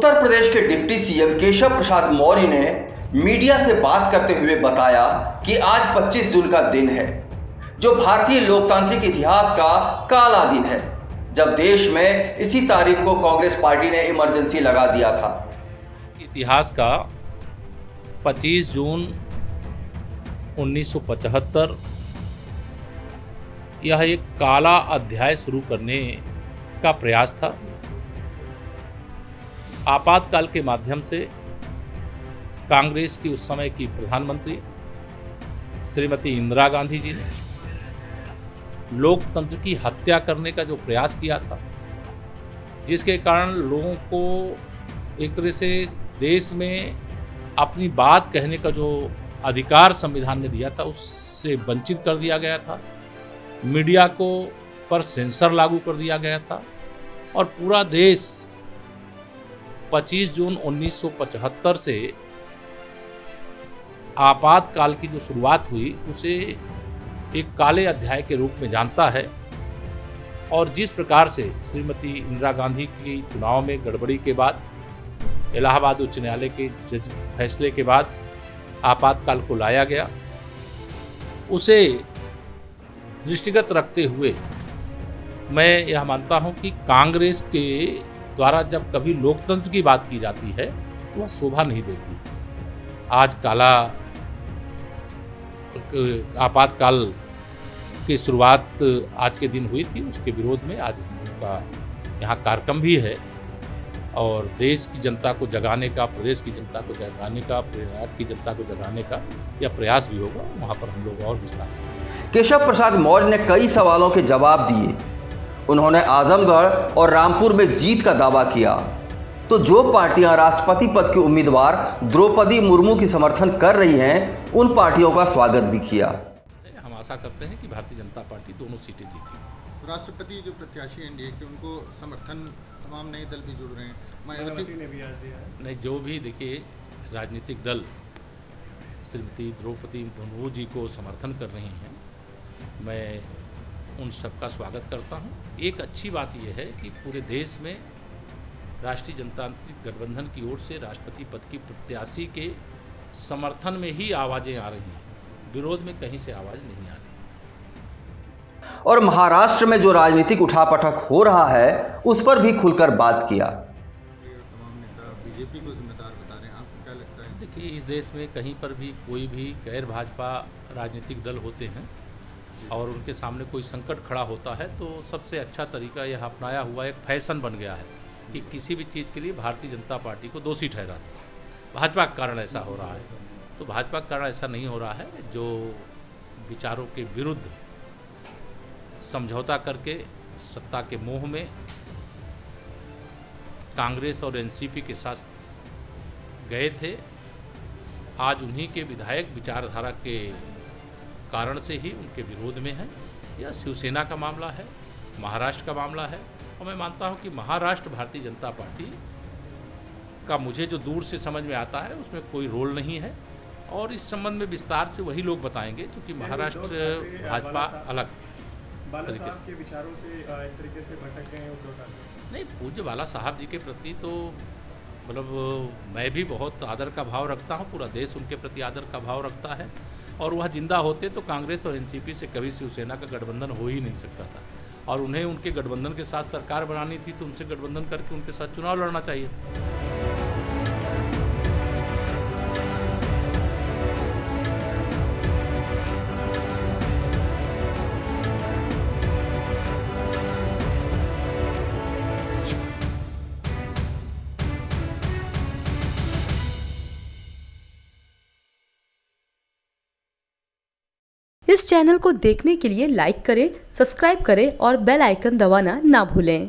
उत्तर प्रदेश के deputy CM Keshav Prasad Maurya ने media से बात करते हुए बताया कि आज 25 जून का दिन है, जो भारतीय लोकतांत्रिक इतिहास का काला दिन है, जब देश में इसी तारीख को कांग्रेस पार्टी ने इमरजेंसी लगा दिया था। इतिहास का 25 जून 1975 यह एक काला अध्याय शुरू करने का प्रयास था। आपातकाल के माध्यम से कांग्रेस की उस समय की प्रधानमंत्री श्रीमती इंदिरा गांधी जी ने लोकतंत्र की हत्या करने का जो प्रयास किया था, जिसके कारण लोगों को एक तरह से देश में अपनी बात कहने का जो अधिकार संविधान ने दिया था उससे वंचित कर दिया गया था। मीडिया को पर सेंसर लागू कर दिया गया था और पूरा देश 25 जून 1975 से आपातकाल की जो शुरुआत हुई उसे एक काले अध्याय के रूप में जानता है। और जिस प्रकार से श्रीमती इंदिरा गांधी की चुनाव में गड़बड़ी के बाद, इलाहाबाद उच्च न्यायालय के फैसले के बाद आपातकाल को लाया गया, उसे दृष्टिगत रखते हुए मैं यह मानता हूं कि कांग्रेस के द्वारा जब कभी लोकतंत्र की बात की जाती है तो वह शोभा नहीं देती। आज काला आपातकाल की शुरुआत आज के दिन हुई थी, उसके विरोध में आज उनका यहाँ कार्यक्रम भी है और देश की जनता को जगाने का, प्रदेश की जनता को जगाने का, प्रयाग की जनता को जगाने का यह प्रयास भी होगा। वहाँ पर हम लोग और विस्तार से। केशव प्रसाद मौर्य ने कई सवालों के जवाब दिए। उन्होंने आजमगढ़ और रामपुर में जीत का दावा किया, तो जो पार्टियां राष्ट्रपति पद की उम्मीदवार द्रौपदी मुर्मू की समर्थन कर रही हैं, उन पार्टियों का स्वागत भी किया। हम आशा करते हैं कि भारतीय जनता पार्टी दोनों सीटें जीतेगी। राष्ट्रपति जो प्रत्याशी एनडीए के, उनको समर्थन तमाम नए दल भी जुड़ रहे हैं। मायावती ने भी आज दिया है। नहीं, जो भी देखिए राजनीतिक दल श्रीमती द्रौपदी मुर्मू जी को समर्थन कर रही हैं, मैं उन सबका स्वागत करता हूं। एक अच्छी बात यह है कि पूरे देश में राष्ट्रीय जनतांत्रिक गठबंधन की ओर से राष्ट्रपति पद की प्रत्याशी के समर्थन में ही आवाज़ें आ रही हैं, विरोध में कहीं से आवाज़ नहीं आ रही। और महाराष्ट्र में जो राजनीतिक उठापटक हो रहा है उस पर भी खुलकर बात किया। तमाम नेता बीजेपी को जिम्मेदार बता रहे हैं, आपको क्या लगता है? देखिए, इस देश में कहीं पर भी कोई भी गैर भाजपा राजनीतिक दल होते हैं और उनके सामने कोई संकट खड़ा होता है तो सबसे अच्छा तरीका यह अपनाया हुआ एक फैशन बन गया है कि किसी भी चीज़ के लिए भारतीय जनता पार्टी को दोषी ठहरा दो। भाजपा के कारण ऐसा हो रहा है, तो भाजपा के कारण ऐसा नहीं हो रहा है। जो विचारों के विरुद्ध समझौता करके सत्ता के मोह में कांग्रेस और एनसीपी के साथ गए थे, आज उन्हीं के विधायक विचारधारा के कारण से ही उनके विरोध में है। यह शिवसेना का मामला है, महाराष्ट्र का मामला है और मैं मानता हूं कि महाराष्ट्र भारतीय जनता पार्टी का मुझे जो दूर से समझ में आता है उसमें कोई रोल नहीं है और इस संबंध में विस्तार से वही लोग बताएंगे, क्योंकि महाराष्ट्र भाजपा अलग तरीके से के विचारों से एक तरीके से भटक गए हैं। नहीं, पूज्य बाला साहब जी के प्रति तो मतलब मैं भी बहुत आदर का भाव रखता हूं, पूरा देश उनके प्रति आदर का भाव रखता है और वह जिंदा होते तो कांग्रेस और एनसीपी से कभी शिवसेना का गठबंधन हो ही नहीं सकता था और उन्हें उनके गठबंधन के साथ सरकार बनानी थी तो उनसे गठबंधन करके उनके साथ चुनाव लड़ना चाहिए था। इस चैनल को देखने के लिए लाइक करें, सब्सक्राइब करें और बेल आइकन दबाना ना भूलें।